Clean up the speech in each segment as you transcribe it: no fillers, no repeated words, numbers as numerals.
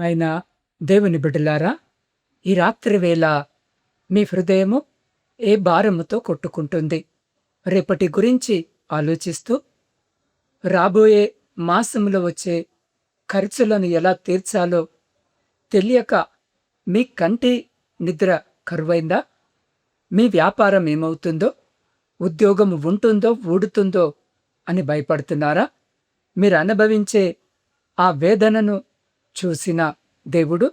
ఆయన దేవుని బిడ్డలారా, ఈ రాత్రి వేళ మీ హృదయము ఏ భారముతో కొట్టుకుంటుంది? రేపటి గురించి ఆలోచిస్తూ రాబోయే మాసంలో వచ్చే ఖర్చులను ఎలా తీర్చాలో తెలియక మీ కంటి నిద్ర కరువైందా? మీ వ్యాపారం ఏమవుతుందో, ఉద్యోగం ఉంటుందో ఊడుతుందో అని భయపడుతున్నారా? మీరు అనుభవించే ఆ వేదనను చూసిన దేవుడు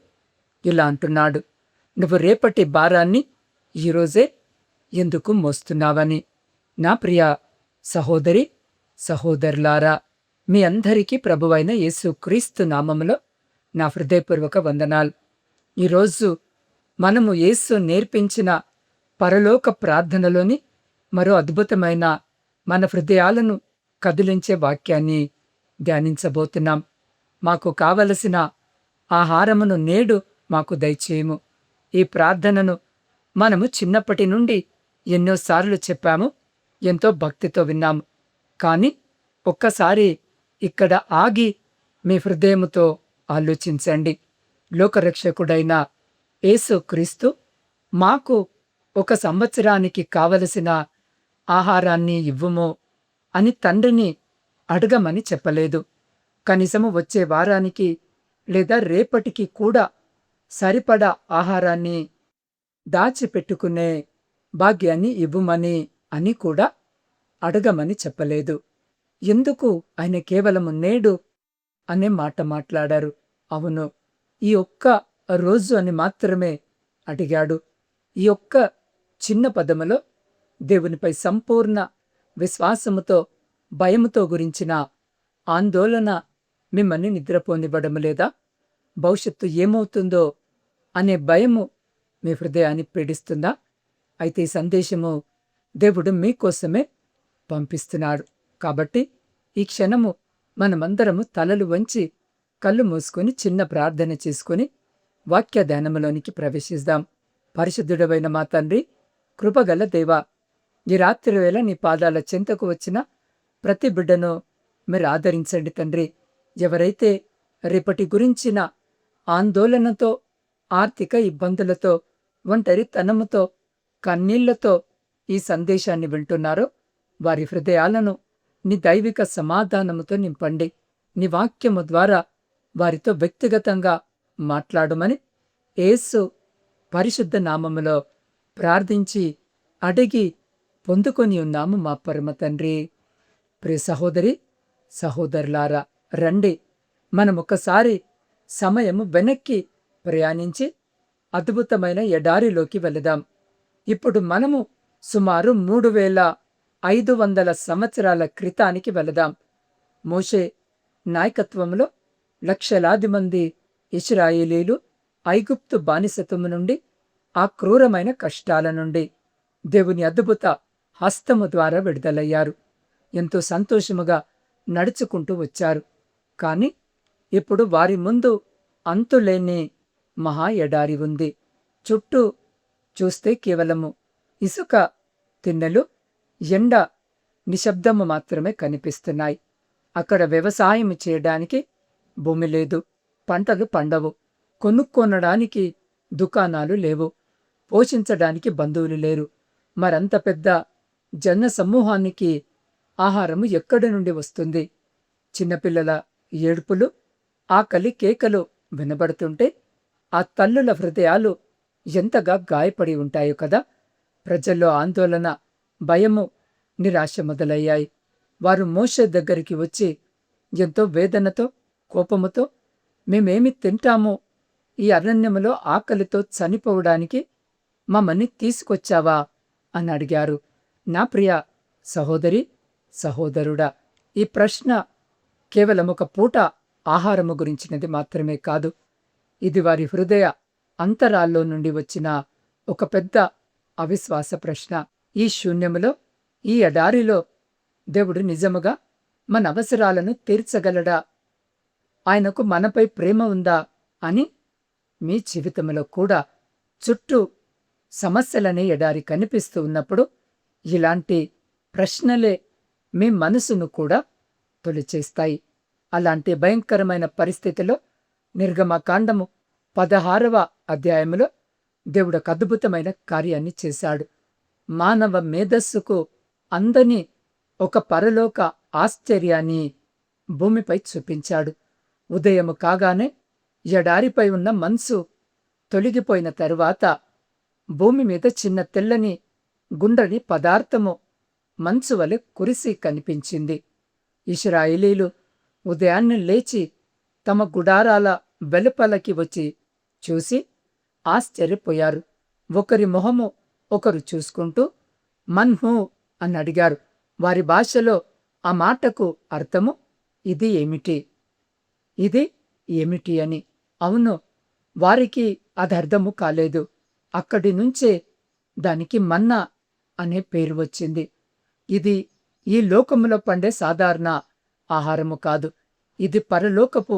ఇలా అంటున్నాడు, నువ్వు రేపటి భారాన్ని ఈరోజే ఎందుకు మోస్తున్నావని. నా ప్రియ సహోదరి సహోదరులారా, మీ అందరికీ ప్రభువైన యేసుక్రీస్తు నామములో నా హృదయపూర్వక వందనాలు. ఈరోజు మనము యేసు నేర్పించిన పరలోక ప్రార్థనలోని మరో అద్భుతమైన మన హృదయాలను కదిలించే వాక్యాన్ని ధ్యానించబోతున్నాం. మాకు కావలసిన ఆహారమును నేడు మాకు దయచేయము. ఈ ప్రార్థనను మనము చిన్నప్పటి నుండి ఎన్నోసార్లు చెప్పాము, ఎంతో భక్తితో విన్నాము. కానీ ఒక్కసారి ఇక్కడ ఆగి మీ హృదయముతో ఆలోచించండి. లోకరక్షకుడైన యేసు క్రీస్తు మాకు ఒక సంవత్సరానికి కావలసిన ఆహారాన్ని ఇవ్వుము అని తండ్రిని అడగమని చెప్పలేదు. కనీసము వచ్చే వారానికి లేదా రేపటికి కూడా సరిపడా ఆహారాన్ని దాచిపెట్టుకునే భాగ్యాన్ని ఇవ్వుమని అని కూడా అడగమని చెప్పలేదు. ఎందుకు ఆయన కేవలము నేడు అనే మాట మాట్లాడారు? అవును, ఈ ఒక్క రోజు అని మాత్రమే అడిగాడు. ఈ ఒక్క చిన్న పదములో దేవునిపై సంపూర్ణ విశ్వాసముతో, భయముతో గురించిన ఆందోళన మిమ్మల్ని నిద్రపోనివ్వడం లేదా? భవిష్యత్తు ఏమవుతుందో అనే భయము మీ హృదయాన్ని పీడిస్తుందా? అయితే ఈ సందేశము దేవుడు మీకోసమే పంపిస్తున్నాడు. కాబట్టి ఈ క్షణము మనమందరము తలలు వంచి కళ్ళు మూసుకొని చిన్న ప్రార్థన చేసుకొని వాక్య ధ్యానములోనికి ప్రవేశిద్దాం. పరిశుద్ధుడవైన మా తండ్రి, కృపగల దేవా, ఈ రాత్రి వేళ నీ పాదాల చెంతకు వచ్చిన ప్రతి బిడ్డను మీరు ఆదరించండి తండ్రి. ఎవరైతే రేపటి గురించిన ఆందోళనతో, ఆర్థిక ఇబ్బందులతో, ఒంటరితనముతో, కన్నీళ్లతో ఈ సందేశాన్ని వింటున్నారో వారి హృదయాలను నీ దైవిక సమాధానముతో నింపండి. నీ వాక్యము ద్వారా వారితో వ్యక్తిగతంగా మాట్లాడమని యేసు పరిశుద్ధ నామములో ప్రార్థించి అడిగి పొందుకొని ఉన్నాము మా పరమ తండ్రి. ప్రియ సహోదరి సహోదరులారా, రండి మనమొకసారి సమయము వెనక్కి ప్రయాణించి అద్భుతమైన ఎడారిలోకి వెళదాం. ఇప్పుడు మనము సుమారు 3500 సంవత్సరాల క్రితానికి వెళదాం. మోషే నాయకత్వంలో లక్షలాది మంది ఇశ్రాయేలీలు ఐగుప్తు బానిసత్వము నుండి, ఆ క్రూరమైన కష్టాల నుండి దేవుని అద్భుత హస్తము ద్వారా విడుదలయ్యారు. ఎంతో సంతోషముగా నడుచుకుంటూ వచ్చారు. కాని ఇప్పుడు వారి ముందు అంతులేని మహా ఎడారి ఉంది. చుట్టూ చూస్తే కేవలము ఇసుక తిన్నెలు, ఎండ, నిశ్శబ్దము మాత్రమే కనిపిస్తున్నాయి. అక్కడ వ్యవసాయం చేయడానికి భూమి లేదు, పంటలు పండవు, కొనుక్కొనడానికి దుకాణాలు లేవు, పోషించడానికి బంధువులు లేరు. మరంత పెద్ద జన సమూహానికి ఆహారము ఎక్కడి నుండి వస్తుంది? చిన్నపిల్లల ఏడుపులు, ఆకలి కేకలు వినబడుతుంటే ఆ తల్లుల హృదయాలు ఎంతగా గాయపడి ఉంటాయో కదా. ప్రజల్లో ఆందోళన, భయము, నిరాశ మొదలయ్యాయి. వారు మోషే దగ్గరికి వచ్చి ఎంతో వేదనతో, కోపముతో, మేమేమి తింటామో, ఈ అరణ్యములో ఆకలితో చనిపోవడానికి మమ్మల్ని తీసుకొచ్చావా అని అడిగారు. నా ప్రియ సహోదరి సహోదరుడా, ఈ ప్రశ్న కేవలం ఒక పూట ఆహారము గురించినది మాత్రమే కాదు. ఇది వారి హృదయ అంతరాల్లో నుండి వచ్చిన ఒక పెద్ద అవిశ్వాస ప్రశ్న. ఈ శూన్యములో, ఈ ఎడారిలో దేవుడు నిజముగా మన అవసరాలను తీర్చగలడా? ఆయనకు మనపై ప్రేమ ఉందా అని మీ జీవితంలో కూడా చుట్టూ సమస్యలనే ఎడారి కనిపిస్తూ ఉన్నప్పుడు ఇలాంటి ప్రశ్నలే మీ మనసును కూడా తొలిచేస్తాయి. అలాంటి భయంకరమైన పరిస్థితిలో నిర్గమకాండము 16వ అధ్యాయములో దేవుడు ఒక అద్భుతమైన కార్యాన్ని చేశాడు. మానవ మేధస్సుకు అందని ఒక పరలోక ఆశ్చర్యాన్ని భూమిపై చూపించాడు. ఉదయము కాగానే ఎడారిపై ఉన్న మంచు తొలగిపోయిన తరువాత భూమి మీద చిన్న తెల్లని గుండ్రని పదార్థము మంచు వలె కురిసి కనిపించింది. ఇశ్రాయేలీలు ఉదయాన్నే లేచి తమ గుడారాల వెలుపలకి వచ్చి చూసి ఆశ్చర్యపోయారు. ఒకరి మొహము ఒకరు చూసుకుంటూ మన్హూ అని అడిగారు. వారి భాషలో ఆ మాటకు అర్థము ఇది ఏమిటి, ఇది ఏమిటి అని. అవును, వారికి అది అర్థము కాలేదు. అక్కడి నుంచే దానికి మన్నా అనే పేరు వచ్చింది. ఇది ఈ లోకములో పండే సాధారణ ఆహారము కాదు. ఇది పరలోకపు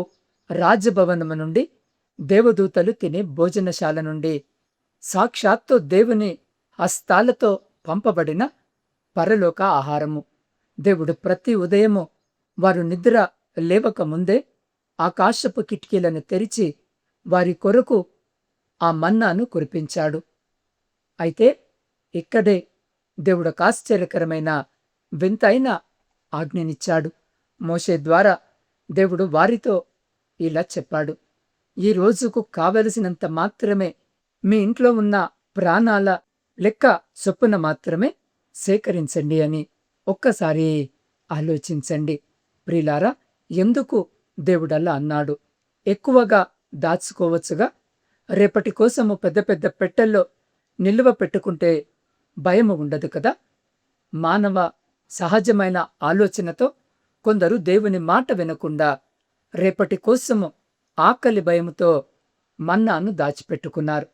రాజభవనము నుండి, దేవదూతలు తినే భోజనశాల నుండి, సాక్షాత్తు దేవుని హస్తాలతో పంపబడిన పరలోక ఆహారము. దేవుడు ప్రతి ఉదయము వారు నిద్ర లేవక ముందే ఆకాశపు కిటికీలను తెరిచి వారి కొరకు ఆ మన్నాను కురిపించాడు. అయితే ఇక్కడే దేవుడొక ఆశ్చర్యకరమైన వింతైన ఆజ్ఞనిచ్చాడు. మోషే ద్వారా దేవుడు వారితో ఇలా చెప్పాడు, ఈ రోజుకు కావలసినంత మాత్రమే, మీ ఇంట్లో ఉన్న ప్రాణాల లెక్క చొప్పున మాత్రమే సేకరించండి అని. ఒక్కసారి ఆలోచించండి ప్రియులారా, ఎందుకు దేవుడల్లా అన్నాడు? ఎక్కువగా దాచుకోవచ్చుగా. రేపటి కోసము పెద్ద పెద్ద పెట్టెల్లో నిల్వ పెట్టుకుంటే భయము ఉండదు కదా. మానవ సహజమైన ఆలోచనతో కొందరు దేవుని మాట వినకుండా రేపటి కోసము ఆకలి భయముతో మన్నాను దాచిపెట్టుకున్నారు.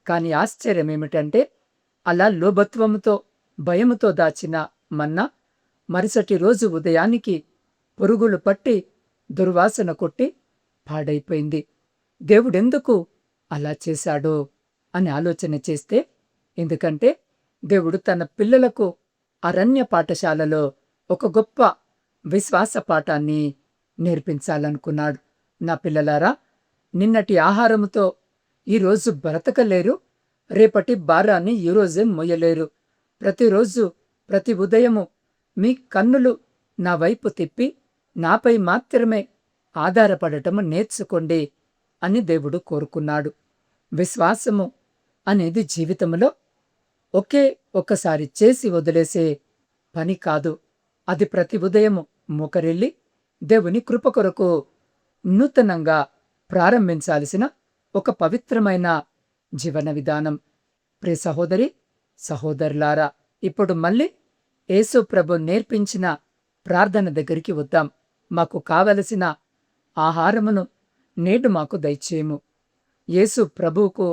కాని ఆశ్చర్యమేమిటంటే, అలా లోభత్వముతో భయముతో దాచిన మన్నా మరుసటి రోజు ఉదయానికి పురుగులు పట్టి దుర్వాసన కొట్టి పాడైపోయింది. దేవుడెందుకు అలా చేశాడో అని ఆలోచన చేస్తే, ఎందుకంటే దేవుడు తన పిల్లలకు అరణ్య పాఠశాలలో ఒక గొప్ప విశ్వాస పాఠాన్ని నేర్పించాలనుకున్నాడు. నా పిల్లలారా, నిన్నటి ఆహారముతో ఈరోజు బ్రతకలేరు, రేపటి భారాన్ని ఈరోజే మోయలేరు. ప్రతిరోజు ప్రతి ఉదయము మీ కన్నులు నా వైపు తిప్పి నాపై మాత్రమే ఆధారపడటము నేర్చుకోండి అని దేవుడు కోరుకున్నాడు. విశ్వాసము అనేది జీవితంలో ఒక్కసారి చేసి వదిలేసే పని కాదు. అది ప్రతి ఉదయము మోకరిల్లి దేవుని కృప కొరకు నూతనంగా ప్రారంభించాల్సిన ఒక పవిత్రమైన జీవన విధానం. ప్రియ సహోదరి సహోదరులారా, ఇప్పుడు మళ్ళీ యేసు ప్రభు నేర్పించిన ప్రార్థన దగ్గరికి వద్దాం. మాకు కావలసిన ఆహారమును నేడు మాకు దయచేయము. యేసు ప్రభువుకు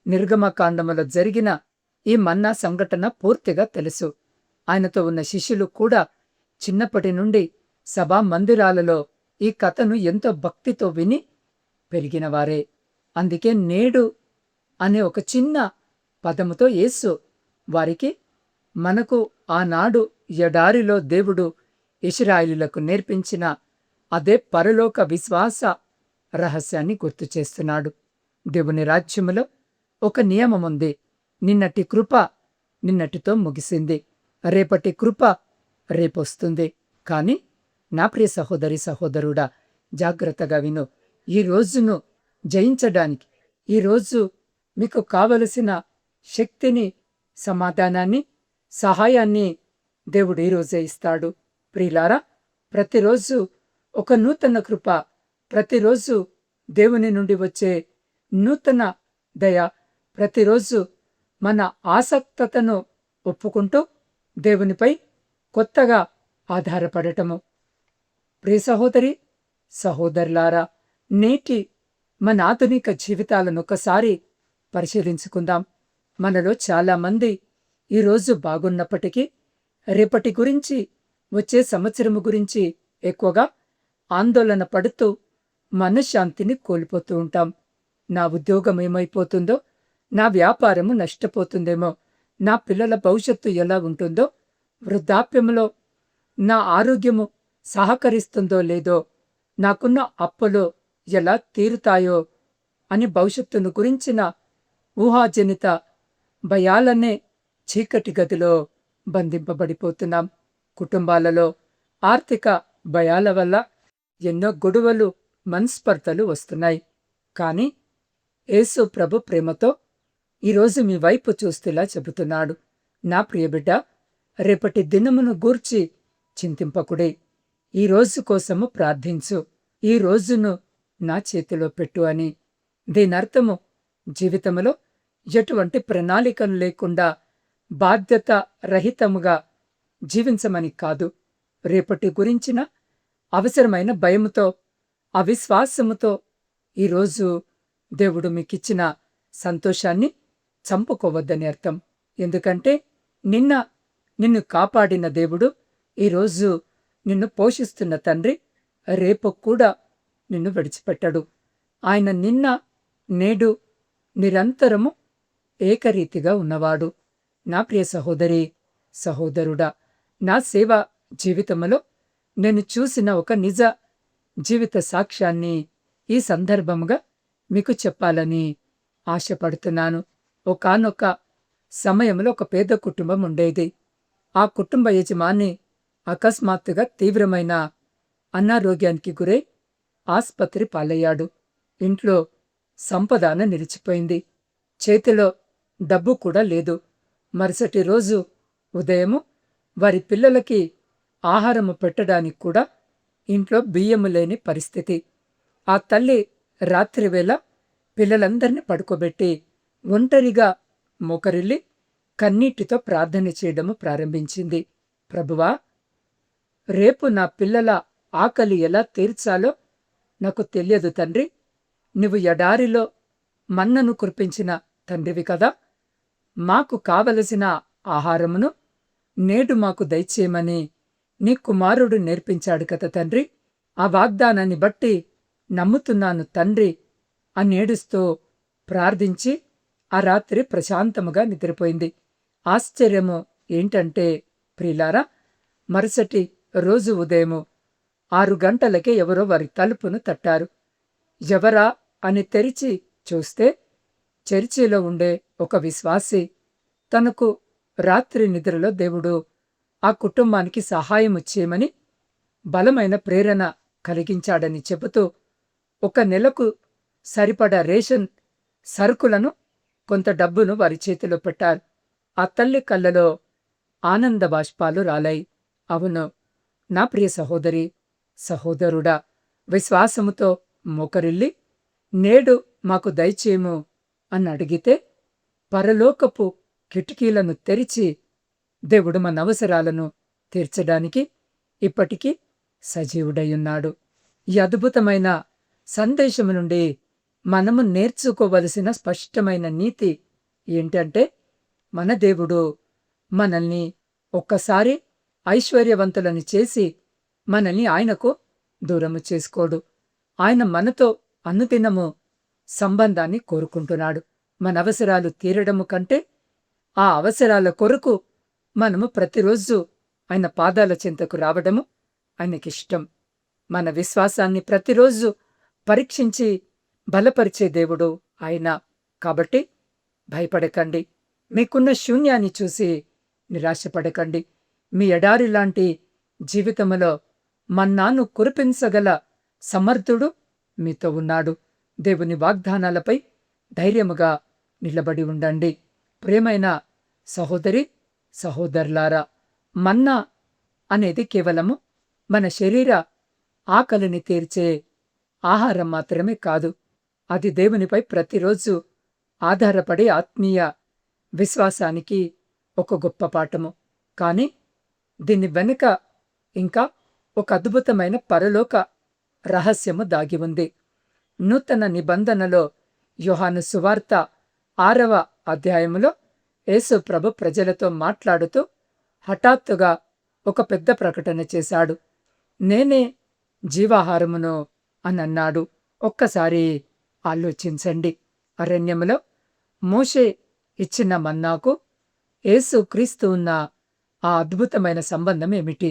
నిర్గమకాండములో జరిగిన ఈ మన్నా సంఘటన పూర్తిగా తెలుసు. ఆయనతో ఉన్న శిష్యులు కూడా చిన్నప్పటి నుండి సభా మందిరాలలో ఈ కథను ఎంతో భక్తితో విని పెరిగినవారే. అందుకే నేడు అనే ఒక చిన్న పదముతో యేసు వారికి మనకు ఆనాడు ఎడారిలో దేవుడు ఇశ్రాయేలీయులకు నేర్పించిన అదే పరలోక విశ్వాస రహస్యాన్ని గుర్తు చేస్తున్నాడు. దేవుని రాజ్యములో ఒక నియమముంది. నిన్నటి కృప నిన్నటితో ముగిసింది, రేపటి కృప రేపొస్తుంది. కాని నా ప్రియ సహోదరి సహోదరుడా, జాగ్రత్తగా విను. ఈ రోజును జయించడానికి, ఈరోజు మీకు కావలసిన శక్తిని, సమాధానాన్ని, సహాయాన్ని దేవుడు ఈరోజే ఇస్తాడు. ప్రియులారా, ప్రతిరోజు ఒక నూతన కృప, ప్రతిరోజు దేవుని నుండి వచ్చే నూతన దయ, ప్రతిరోజు మన ఆసక్తతను ఒప్పుకుంటూ దేవునిపై కొత్తగా ఆధారపడటము. ప్రియ సహోదరి సహోదరులారా, నేటి మన ఆధునిక జీవితాలను ఒకసారి పరిశీలించుకుందాం. మనలో చాలామంది ఈరోజు బాగున్నప్పటికీ రేపటి గురించి, వచ్చే సంవత్సరము గురించి ఎక్కువగా ఆందోళన పడుతూ మనశ్శాంతిని కోల్పోతూ ఉంటాం. నా ఉద్యోగం ఏమైపోతుందో, నా వ్యాపారము నష్టపోతుందేమో, నా పిల్లల భవిష్యత్తు ఎలా ఉంటుందో, వృద్ధాప్యంలో నా ఆరోగ్యము సహకరిస్తుందో లేదో, నాకున్న అప్పులు ఎలా తీరుతాయో అని భవిష్యత్తును గురించిన ఊహాజనిత భయాలనే చీకటి గదిలో బంధింపబడిపోతున్నాం. కుటుంబాలలో ఆర్థిక భయాల వల్ల ఎన్నో గొడవలు, మనస్పర్ధలు వస్తున్నాయి. కానీ యేసు ప్రభు ప్రేమతో ఈరోజు మీ వైపు చూస్తేలా చెబుతున్నాడు, నా ప్రియబిడ్డ, రేపటి దినమును గూర్చి చింతింపకుడే, ఈ రోజు కోసము ప్రార్థించు, ఈ రోజును నా చేతిలో పెట్టు అని. దీనర్థము జీవితంలో ఎటువంటి ప్రణాళికలు లేకుండా బాధ్యత రహితముగా జీవించమని కాదు. రేపటి గురించిన అవసరమైన భయముతో, అవిశ్వాసముతో ఈరోజు దేవుడు మీకిచ్చిన సంతోషాన్ని చంపుకోవద్దని అర్థం. ఎందుకంటే నిన్ను కాపాడిన దేవుడు, ఈరోజు నిన్ను పోషిస్తున్న తండ్రి రేపు కూడా నిన్ను విడిచిపెట్టడు. ఆయన నిన్న, నేడు, నిరంతరము ఏకరీతిగా ఉన్నవాడు. నా ప్రియ సహోదరి, సహోదరుడా, నా సేవా జీవితంలో నేను చూసిన ఒక నిజ జీవిత సాక్ష్యాన్ని ఈ సందర్భముగా మీకు చెప్పాలని ఆశపడుతున్నాను. ఒకానొక సమయంలో ఒక పేద కుటుంబం ఉండేది. ఆ కుటుంబ యజమాని అకస్మాత్తుగా తీవ్రమైన అనారోగ్యానికి గురై ఆస్పత్రి పాలయ్యాడు. ఇంట్లో సంపదాన నిలిచిపోయింది. చేతిలో డబ్బు కూడా లేదు. మరుసటి రోజు ఉదయము వారి పిల్లలకి ఆహారము పెట్టడానికి కూడా ఇంట్లో బియ్యము లేని పరిస్థితి. ఆ తల్లి రాత్రివేళ పిల్లలందరినీ పడుకోబెట్టి ఒంటరిగా మోకరిల్లి కన్నీటితో ప్రార్థన చేయడము ప్రారంభించింది. ప్రభువా, రేపు నా పిల్లల ఆకలి ఎలా తీర్చాలో నాకు తెలియదు తండ్రి. నువ్వు ఎడారిలో మన్నను కురిపించిన తండ్రివి కదా. మాకు కావలసిన ఆహారమును నేడు మాకు దయచేయమని నీ కుమారుడు నేర్పించాడు కదా తండ్రి. ఆ వాగ్దానాన్ని బట్టి నమ్ముతున్నాను తండ్రి అని ఏడుస్తూ ప్రార్థించి ఆ రాత్రి ప్రశాంతముగా నిద్రపోయింది. ఆశ్చర్యము ఏంటంటే ప్రియులారా, మరుసటి రోజు ఉదయము 6 గంటలకే ఎవరో వారి తలుపును తట్టారు. ఎవరా అని తెరిచి చూస్తే చర్చిలో ఉండే ఒక విశ్వాసి తనకు రాత్రి నిద్రలో దేవుడు ఆ కుటుంబానికి సహాయము చేయమని బలమైన ప్రేరణ కలిగించాడని చెబుతూ 1 నెలకు సరిపడా రేషన్ సరుకులను, కొంత డబ్బును వారి చేతిలో పెట్టారు. ఆ తల్లి కళ్ళలో ఆనంద బాష్పాలు రాలాయి. అవును నా ప్రియ సహోదరి, సహోదరుడా, విశ్వాసముతో మోకరిల్లి నేడు మాకు దయచేయము అని అడిగితే పరలోకపు కిటికీలను తెరిచి దేవుడు మన అవసరాలను తీర్చడానికి ఇప్పటికీ సజీవుడయ్యున్నాడు. ఈ అద్భుతమైన సందేశము నుండి మనము నేర్చుకోవలసిన స్పష్టమైన నీతి ఏంటంటే, మన దేవుడు మనల్ని ఒక్కసారి ఐశ్వర్యవంతులను చేసి మనల్ని ఆయనకు దూరము చేసుకోడు. ఆయన మనతో అనుదినము సంబంధాన్ని కోరుకుంటున్నాడు. మన అవసరాలు తీరడము కంటే ఆ అవసరాల కొరకు మనము ప్రతిరోజు ఆయన పాదాల చెంతకు రావడము ఆయనకిష్టం. మన విశ్వాసాన్ని ప్రతిరోజు పరీక్షించి బలపరిచే దేవుడు ఆయన. కాబట్టి భయపడకండి. మీకున్న శూన్యాన్ని చూసి నిరాశపడకండి. మీ ఎడారి లాంటి జీవితములో మన్నాను కురిపించగల సమర్థుడు మీతో ఉన్నాడు. దేవుని వాగ్దానాలపై ధైర్యముగా నిలబడి ఉండండి. ప్రియమైన సహోదరి, సహోదరులారా, మన్నా అనేది కేవలము మన శరీర ఆకలిని తీర్చే ఆహారం మాత్రమే కాదు. అది దేవునిపై ప్రతిరోజు ఆధారపడే ఆత్మీయ విశ్వాసానికి ఒక గొప్ప పాఠము. కానీ దీని వెనుక ఇంకా ఒక అద్భుతమైన పరలోక రహస్యము దాగి ఉంది. నూతన నిబంధనలో యోహాను సువార్త 6వ అధ్యాయములో యేసు ప్రభు ప్రజలతో మాట్లాడుతూ హఠాత్తుగా ఒక పెద్ద ప్రకటన చేశాడు. నేనే జీవాహారమును అని అన్నాడు. ఒక్కసారి ఆలోచించండి. అరణ్యములో మోషే ఇచ్చిన మన్నాకు యేసు క్రీస్తు ఉన్న ఆ అద్భుతమైన సంబంధం ఏమిటి?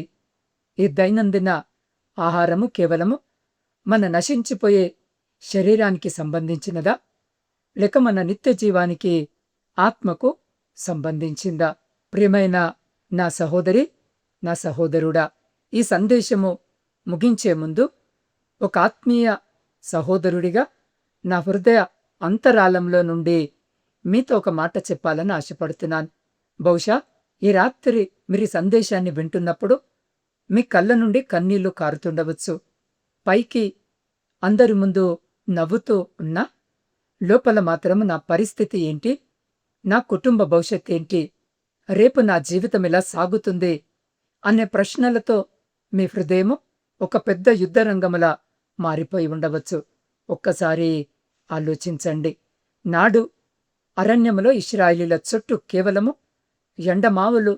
ఈ దైనందిన ఆహారము కేవలము మన నశించిపోయే శరీరానికి సంబంధించినదా, లేక మన నిత్య జీవానికి, ఆత్మకు సంబంధించిందా? ప్రియమైన నా సహోదరి, నా సహోదరుడా, ఈ సందేశము ముగించే ముందు ఒక ఆత్మీయ సహోదరుడిగా నా హృదయ అంతరాళంలో నుండి మీతో ఒక మాట చెప్పాలని ఆశపడుతున్నాను. బహుశా ఈ రాత్రి మీరు సందేశాన్ని వింటున్నప్పుడు మీ కళ్ళ నుండి కన్నీళ్లు కారుతుండవచ్చు. పైకి అందరి ముందు నవ్వుతూ ఉన్నా లోపల మాత్రం నా పరిస్థితి ఏంటి, నా కుటుంబ భవిష్యత్ ఏంటి, రేపు నా జీవితం ఎలా సాగుతుంది అనే ప్రశ్నలతో మీ హృదయము ఒక పెద్ద యుద్ధరంగములా మారిపోయి ఉండవచ్చు. ఒక్కసారి ఆలోచించండి. నాడు అరణ్యములో ఇశ్రాయేలీల చుట్టూ కేవలము ఎండమావులు,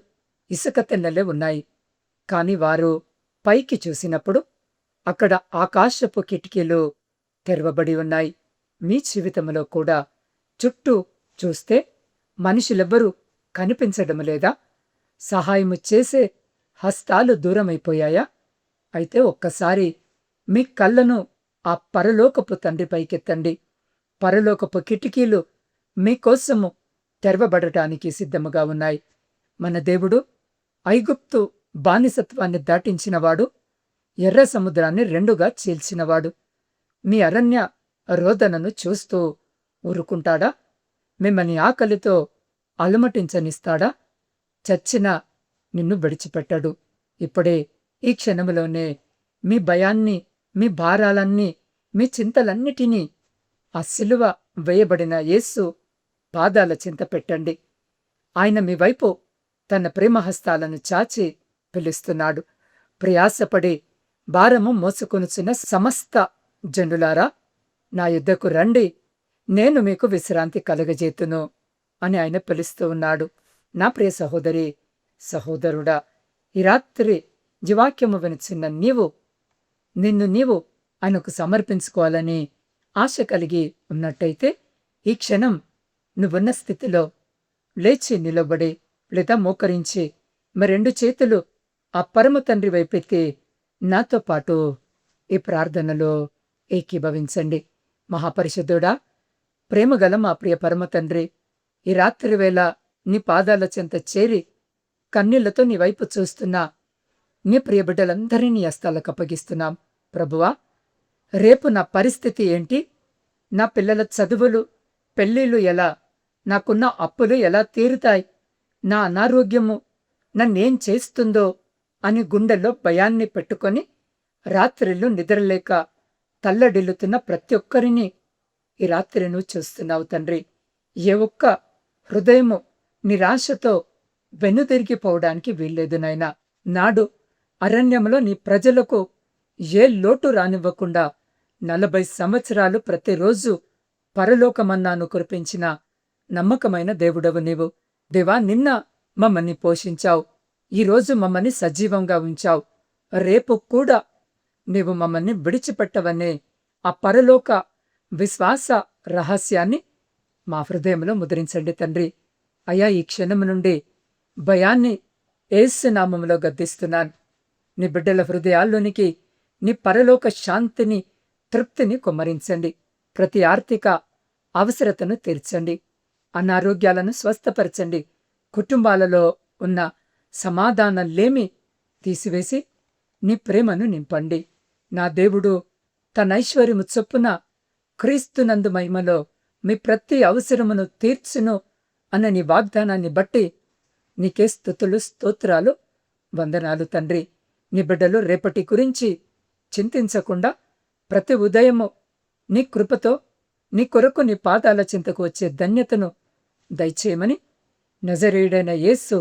ఇసుక తెన్నెలే ఉన్నాయి. కాని వారు పైకి చూసినప్పుడు అక్కడ ఆకాశపు కిటికీలు తెరవబడి ఉన్నాయి. మీ జీవితంలో కూడా చుట్టూ చూస్తే మనుషులెవ్వరూ కనిపించడం లేదా? సహాయము చేసే హస్తాలు దూరమైపోయాయా? అయితే ఒక్కసారి మీ కళ్ళను ఆ పరలోకపు తండ్రి పైకెత్తండి. పరలోకపు కిటికీలు మీకోసము తెరవబడటానికి సిద్ధముగా ఉన్నాయి. మన దేవుడు ఐగుప్తు బానిసత్వాన్ని దాటించినవాడు, ఎర్ర సముద్రాన్ని రెండుగా చీల్చినవాడు. మీ అరణ్య రోదనను చూస్తూ ఊరుకుంటాడా? మిమ్మల్ని ఆకలితో అలమటించనిస్తాడా? చచ్చిన నిన్ను విడిచిపెట్టడు. ఇప్పుడే ఈ క్షణములోనే మీ భయాన్ని, మీ భారాలన్నీ, మీ చింతలన్నిటినీ ఆ సిలువ వేయబడిన యేసు పాదాల చింత పెట్టండి. ఆయన మీ వైపు తన ప్రేమహస్తాలను చాచి పిలుస్తున్నాడు. ప్రయాసపడి భారము మోసుకొనుచున్న సమస్త జనులారా, నా యుద్ధకు రండి, నేను మీకు విశ్రాంతి కలగజేతును అని ఆయన పిలుస్తూ ఉన్నాడు. నా ప్రియ సహోదరి, సహోదరుడా, ఈ రాత్రి జీవాక్యము వినిచిన్న నిన్ను నీవు ఆయనకు సమర్పించుకోవాలని ఆశ కలిగి ఉన్నట్టయితే ఈ క్షణం నువ్వున్న స్థితిలో లేచి నిలబడి లేదా మోకరించి మరెండు చేతులు ఆ పరమ తండ్రి వైపెత్తి నాతో పాటు ఈ ప్రార్థనలో ఏకీభవించండి. మహాపరిశుద్ధుడా, ప్రేమగల మా ప్రియ పరమ తండ్రి, ఈ రాత్రి వేళ నీ పాదాల చెంత చేరి కన్నీళ్లతో నీ వైపు చూస్తున్నా నీ ప్రియ బిడ్డలందరినీ నీ హస్తాలకు అప్పగిస్తున్నాం. ప్రభువా, రేపు నా పరిస్థితి ఏంటి, నా పిల్లల చదువులు, పెళ్ళిళ్ళు ఎలా, నాకున్న అప్పులు ఎలా తీరుతాయి, నా అనారోగ్యము నన్నేం చేస్తుందో అని గుండెల్లో భయాన్ని పెట్టుకొని రాత్రిళ్ళు నిద్రలేక తల్లడిల్లుతున్న ప్రతి ఒక్కరిని ఈ రాత్రి నువ్వు చూస్తున్నావు తండ్రి. ఏ ఒక్క హృదయము నిరాశతో వెనుదిరిగిపోవడానికి వీల్లేదు నాయనా. నాడు అరణ్యంలో నీ ప్రజలకు ఏ లోటు రానివ్వకుండా 40 సంవత్సరాలు ప్రతిరోజు పరలోకమన్నాను కురిపించిన నమ్మకమైన దేవుడవు నీవు. దేవా, నిన్న మమ్మల్ని పోషించావు, ఈరోజు మమ్మల్ని సజీవంగా ఉంచావు, రేపు కూడా నీవు మమ్మల్ని విడిచిపెట్టవనే ఆ పరలోక విశ్వాస రహస్యాన్ని మా హృదయంలో ముద్రించండి తండ్రి. అయ్యా, ఈ క్షణం నుండి భయాన్ని యేసు నామములో గద్దిస్తున్నాను. నీ బిడ్డల హృదయాల్లోనికి నీ పరలోక శాంతిని, తృప్తిని కుమ్మరించండి. ప్రతి ఆర్థిక అవసరతను తీర్చండి. అనారోగ్యాలను స్వస్థపరచండి. కుటుంబాలలో ఉన్న సమాధానం లేమి తీసివేసి నీ ప్రేమను నింపండి. నా దేవుడు తన ఐశ్వర్యము చొప్పున క్రీస్తునందు మహిమలో మీ ప్రతి అవసరమును తీర్చును అన్న నీ వాగ్దానాన్ని బట్టి నీకే స్తుతులు, స్తోత్రాలు, వందనాలు తండ్రి. నీ బిడ్డలు రేపటి గురించి చింతించకుండా ప్రతి ఉదయము నీ కృపతో నీ కొరకు నీ పాదాల చింతకు వచ్చే ధన్యతను దయచేయమని నజరేయుడైన యేసు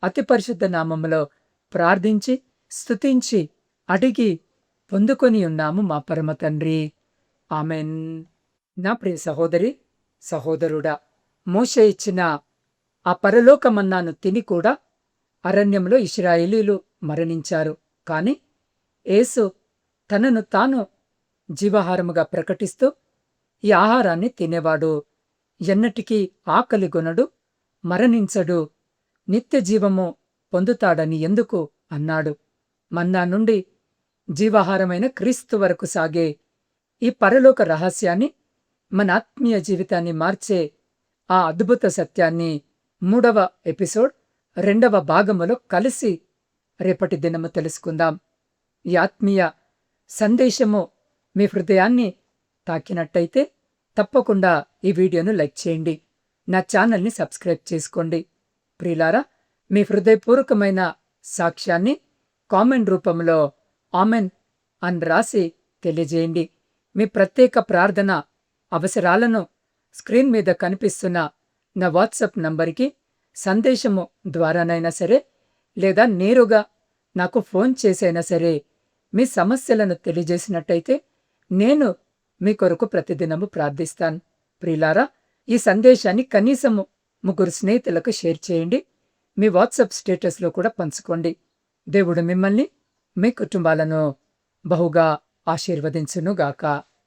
అతి పరిశుద్ధ నామములో ప్రార్థించి స్తుతించి అడిగి పొందుకొని ఉన్నాము మా పరమ తండ్రి. ఆమెన్. నా ప్రియ సహోదరి, సహోదరుడా, మోషే ఇచ్చిన ఆ పరలోకమన్నాను తిని కూడా అరణ్యంలో ఇశ్రాయేలీలు మరణించారు. కాని యేసు తనను తాను జీవాహారముగా ప్రకటిస్తూ ఈ ఆహారాన్ని తినేవాడు ఎన్నటికీ ఆకలిగొనడు, మరణించడు, నిత్య జీవము పొందుతాడని ఎందుకు అన్నాడు. మన్నా నుండి జీవాహారమైన క్రీస్తు వరకు సాగే ఈ పరలోక రహస్యాన్ని, మన ఆత్మీయ జీవితాన్ని మార్చే ఆ అద్భుత సత్యాన్ని 3వ ఎపిసోడ్ 2వ భాగములో కలిసి రేపటి దినము తెలుసుకుందాం. ఈ ఆత్మీయ సందేశము మీ హృదయాన్ని తాకినట్టయితే తప్పకుండా ఈ వీడియోను లైక్ చేయండి. నా ఛానల్ని సబ్స్క్రైబ్ చేసుకోండి. ప్రియులారా, మీ హృదయపూర్వకమైన సాక్ష్యాన్ని కామెంట్ రూపంలో ఆమెన్ అని రాసి తెలియజేయండి. మీ ప్రత్యేక ప్రార్థన అవసరాలను స్క్రీన్ మీద కనిపిస్తున్న నా వాట్సాప్ నంబర్కి సందేశము ద్వారానైనా సరే, లేదా నేరుగా నాకు ఫోన్ చేసైనా సరే మీ సమస్యలను తెలియజేసినట్టయితే నేను మీ కొరకు ప్రతిదినము ప్రార్థిస్తాను. ప్రియులారా, ఈ సందేశాన్ని కనీసము 3 స్నేహితులకు షేర్ చేయండి. మీ వాట్సాప్ స్టేటస్లో కూడా పంచుకోండి. దేవుడు మిమ్మల్ని, మీ కుటుంబాలను బహుగా ఆశీర్వదించునుగాక.